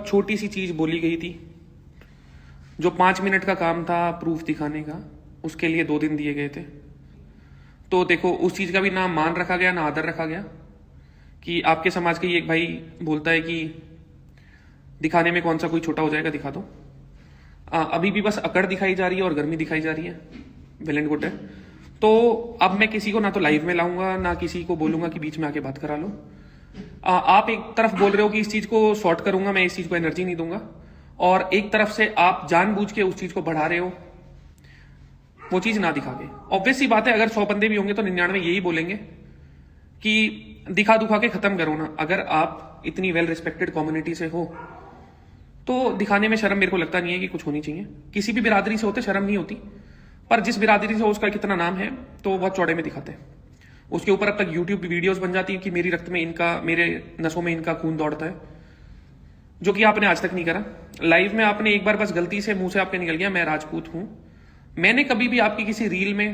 छोटी सी चीज बोली गई थी, जो 5 मिनट का काम था प्रूफ दिखाने का, उसके लिए 2 दिन दिए गए थे। तो देखो, उस चीज का भी ना मान रखा गया ना आदर रखा गया कि आपके समाज के ही एक भाई बोलता है कि दिखाने में कौन सा कोई छोटा हो जाएगा, दिखा दो। अभी भी बस अकड़ दिखाई जा रही है और गर्मी दिखाई जा रही है। वेल एंड गुड है। तो अब मैं किसी को ना तो लाइव में लाऊंगा, ना किसी को बोलूंगा कि बीच में आके बात करा लो। आप एक तरफ बोल रहे हो कि इस चीज को सॉर्ट करूंगा, मैं इस चीज को एनर्जी नहीं दूंगा, और एक तरफ से आप जानबूझ के उस चीज को बढ़ा रहे हो, वो चीज ना दिखा के। ऑब्वियस सी बात है, अगर 100 बंदे भी होंगे तो 99 यही बोलेंगे कि दिखा दुखा के खत्म करो ना। अगर आप इतनी वेल रिस्पेक्टेड कम्युनिटी से हो तो दिखाने में शर्म मेरे को लगता नहीं है कि कुछ होनी चाहिए। किसी भी बिरादरी से होते शर्म नहीं होती, पर जिस बिरादरी से हो उसका कितना नाम है तो बहुत चौड़े में दिखाते हैं। उसके ऊपर अब तक यूट्यूब वीडियोस बन जाती है कि मेरी रक्त में इनका, मेरे नसों में इनका खून दौड़ता है, जो कि आपने आज तक नहीं करा। लाइव में आपने एक बार बस गलती से मुंह से आपके निकल गया मैं राजपूत हूं। मैंने कभी भी आपकी किसी रील में,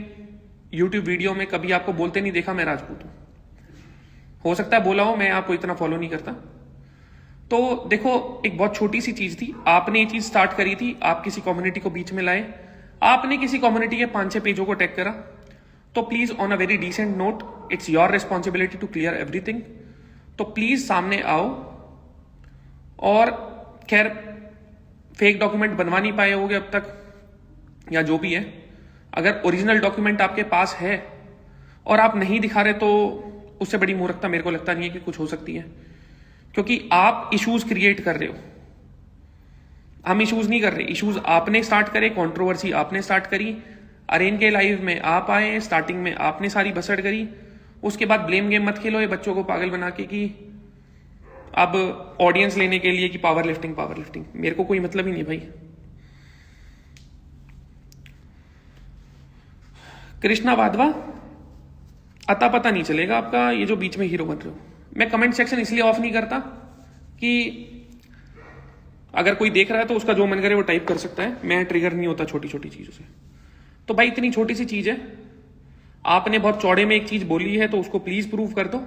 यूट्यूब वीडियो में कभी आपको बोलते नहीं देखा मैं राजपूत हूं। हो सकता है बोला हो, मैं आपको इतना फॉलो नहीं करता। तो देखो, एक बहुत छोटी सी चीज थी, आपने ये चीज स्टार्ट करी थी, आप किसी कम्युनिटी को बीच में लाए, आपने किसी कम्युनिटी के 5-6 पेजों को टैग करा। तो please on a very decent note, it's your responsibility to clear everything. तो प्लीज सामने आओ। और खैर, फेक डॉक्यूमेंट बनवा नहीं पाए होगे अब तक, या जो भी है, अगर ओरिजिनल डॉक्यूमेंट आपके पास है और आप नहीं दिखा रहे तो उससे बड़ी मूर्खता मेरे को लगता नहीं है कि कुछ हो सकती है, क्योंकि आप इश्यूज क्रिएट कर रहे हो। हम इश्यूज नहीं कर रहे, इश्यूज आपने स्टार्ट करे, कंट्रोवर्सी आपने स्टार्ट करी, अरेन के लाइव में आप आए, स्टार्टिंग में आपने सारी बसड़ करी, उसके बाद ब्लेम गेम मत खेलो ये बच्चों को पागल बना के कि अब ऑडियंस लेने के लिए कि पावर लिफ्टिंग। मेरे को कोई मतलब ही नहीं भाई। कृष्णा वाधवा, अता पता नहीं चलेगा आपका, ये जो बीच में हीरो बन रहे हो। मैं कमेंट सेक्शन इसलिए ऑफ नहीं करता कि अगर कोई देख रहा है तो उसका जो मन करे वो टाइप कर सकता है, मैं ट्रिगर नहीं होता छोटी छोटी चीजों से। तो भाई इतनी छोटी सी चीज है, आपने बहुत चौड़े में एक चीज बोली है तो उसको प्लीज प्रूव कर दो।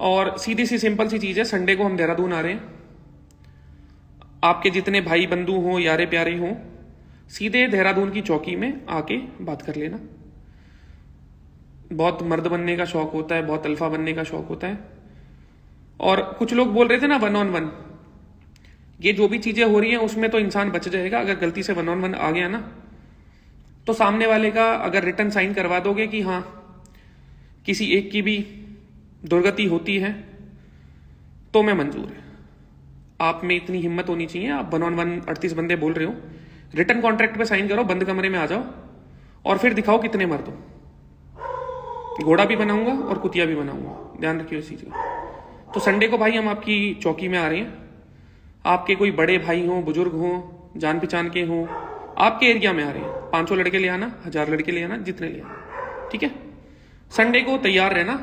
और सीधी सी सिंपल सी चीज है, संडे को हम देहरादून आ रहे हैं, आपके जितने भाई बंधु हो, यारे प्यारे हो, सीधे देहरादून की चौकी में आके बात कर लेना। बहुत मर्द बनने का शौक होता है, बहुत अल्फा बनने का शौक होता है। और कुछ लोग बोल रहे थे ना 1-on-1, ये जो भी चीजें हो रही हैं उसमें तो इंसान बच जाएगा। अगर गलती से 1-on-1 आ गया ना, तो सामने वाले का अगर रिटर्न साइन करवा दोगे कि हाँ किसी एक की भी दुर्गति होती है तो मैं मंजूर है। आप में इतनी हिम्मत होनी चाहिए, आप 1-on-1 38 बंदे बोल रहे हो, रिटर्न कॉन्ट्रैक्ट पे साइन करो, बंद कमरे में आ जाओ और फिर दिखाओ कितने मर्द हो। घोड़ा भी बनाऊंगा और कुतिया भी बनाऊंगा, ध्यान रखियो इस चीज का। तो संडे को भाई हम आपकी चौकी में आ रहे हैं, आपके कोई बड़े भाई हो, बुजुर्ग हो, जान पहचान के हो, आपके एरिया में आ रहे हैं। 500 लड़के ले आना, 1000 लड़के ले आना, जितने ले आना, ठीक है। संडे को तैयार रहना,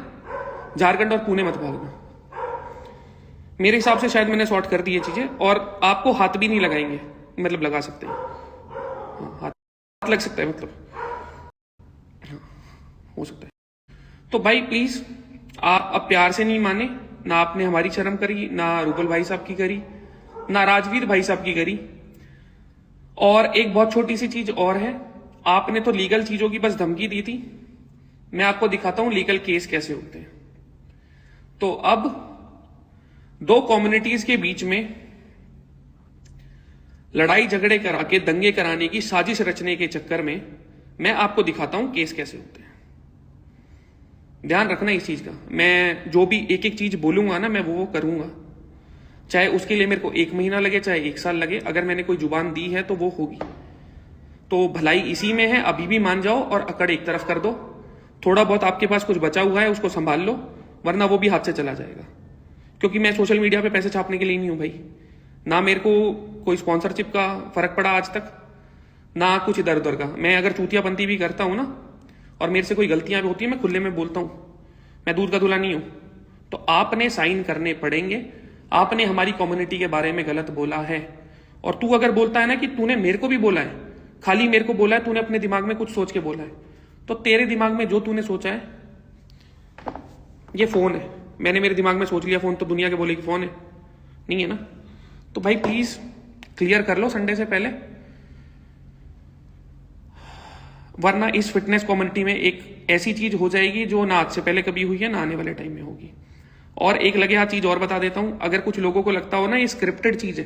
झारखंड और पुणे मत भागना। मेरे हिसाब से शायद मैंने सॉर्ट कर दी ये चीजें, और आपको हाथ भी नहीं लगाएंगे, मतलब लगा सकते हैं, हाथ लग सकता है, मतलब हो सकता है। तो भाई प्लीज, आप अब प्यार से नहीं माने, ना आपने हमारी शर्म करी, ना रूबल भाई साहब की करी, ना राजवीर भाई साहब की करी। और एक बहुत छोटी सी चीज और है, आपने तो लीगल चीजों की बस धमकी दी थी, मैं आपको दिखाता हूं लीगल केस कैसे होते हैं। तो अब 2 कम्युनिटीज के बीच में लड़ाई झगड़े करा के दंगे कराने की साजिश रचने के चक्कर में मैं आपको दिखाता हूं केस कैसे होते हैं। ध्यान रखना इस चीज का, मैं जो भी एक एक चीज बोलूंगा ना, मैं वो करूंगा, चाहे उसके लिए मेरे को 1 महीना लगे, चाहे 1 साल लगे। अगर मैंने कोई जुबान दी है तो वो होगी। तो भलाई इसी में है, अभी भी मान जाओ और अकड़ एक तरफ कर दो। थोड़ा बहुत आपके पास कुछ बचा हुआ है उसको संभाल लो, वरना वो भी हाथ से चला जाएगा। क्योंकि मैं सोशल मीडिया पे पैसे छापने के लिए नहीं हूं भाई, ना मेरे को कोई स्पॉन्सरशिप का फर्क पड़ा आज तक, ना कुछ इधर उधर का। मैं अगर चूतियापंती भी करता हूं ना, और मेरे से कोई गलतियां भी होती है, मैं खुले में बोलता हूं, मैं दूध का दूल्हा नहीं हूं। तो आपने साइन करने पड़ेंगे। आपने हमारी कम्युनिटी के बारे में गलत बोला है, और तू अगर बोलता है ना कि तूने मेरे को भी बोला है, खाली मेरे को बोला है, तूने अपने दिमाग में कुछ सोच के बोला है, तो तेरे दिमाग में जो तूने सोचा है, ये फोन है, मैंने मेरे दिमाग में सोच लिया फोन, तो दुनिया के बोले कि फोन है, नहीं है ना। तो भाई प्लीज क्लियर कर लो संडे से पहले, वरना इस फिटनेस कम्युनिटी में एक ऐसी चीज हो जाएगी जो ना आज से पहले कभी हुई है ना आने वाले टाइम में होगी। और एक लगे हाथ चीज और बता देता हूं, अगर कुछ लोगों को लगता हो ना ये स्क्रिप्टेड चीज है,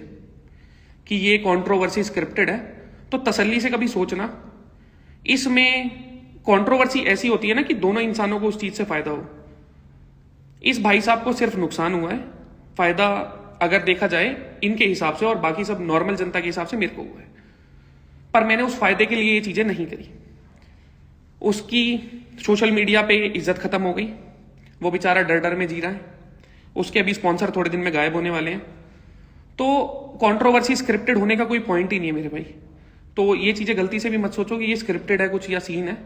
कि ये कंट्रोवर्सी स्क्रिप्टेड है, तो तसल्ली से कभी सोचना, इसमें कंट्रोवर्सी ऐसी होती है ना कि दोनों इंसानों को उस चीज से फायदा हो। इस भाई साहब को सिर्फ नुकसान हुआ है, फायदा अगर देखा जाए इनके हिसाब से और बाकी सब नॉर्मल जनता के हिसाब से मेरे को हुआ है। पर मैंने उस फायदे के लिए ये चीजें नहीं करी। उसकी सोशल मीडिया पे इज्जत खत्म हो गई, वो बेचारा डर डर में जी रहा है, उसके अभी स्पॉन्सर थोड़े दिन में गायब होने वाले हैं। तो कंट्रोवर्सी स्क्रिप्टेड होने का कोई पॉइंट ही नहीं है मेरे भाई। तो ये चीजें गलती से भी मत सोचो कि ये स्क्रिप्टेड है कुछ या सीन है।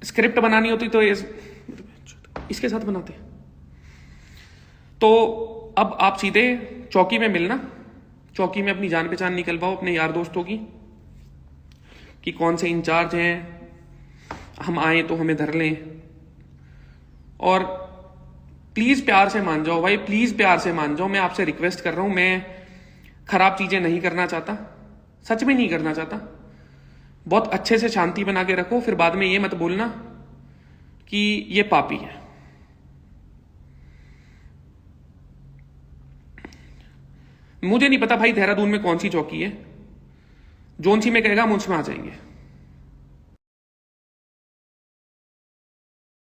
स्क्रिप्ट बनानी होती तो इसके साथ बनाते। तो अब आप सीधे चौकी में मिलना, चौकी में अपनी जान पहचान निकलवाओ अपने यार दोस्तों की, कि कौन से इंचार्ज हैं, हम आए तो हमें धर लें। और प्लीज प्यार से मान जाओ भाई, प्लीज प्यार से मान जाओ, मैं आपसे रिक्वेस्ट कर रहा हूं। मैं खराब चीजें नहीं करना चाहता, सच में नहीं करना चाहता। बहुत अच्छे से शांति बना के रखो, फिर बाद में ये मत बोलना कि ये पापी है। मुझे नहीं पता भाई देहरादून में कौन सी चौकी है, जोन सी में कहेगा हम उसमें आ जाएंगे।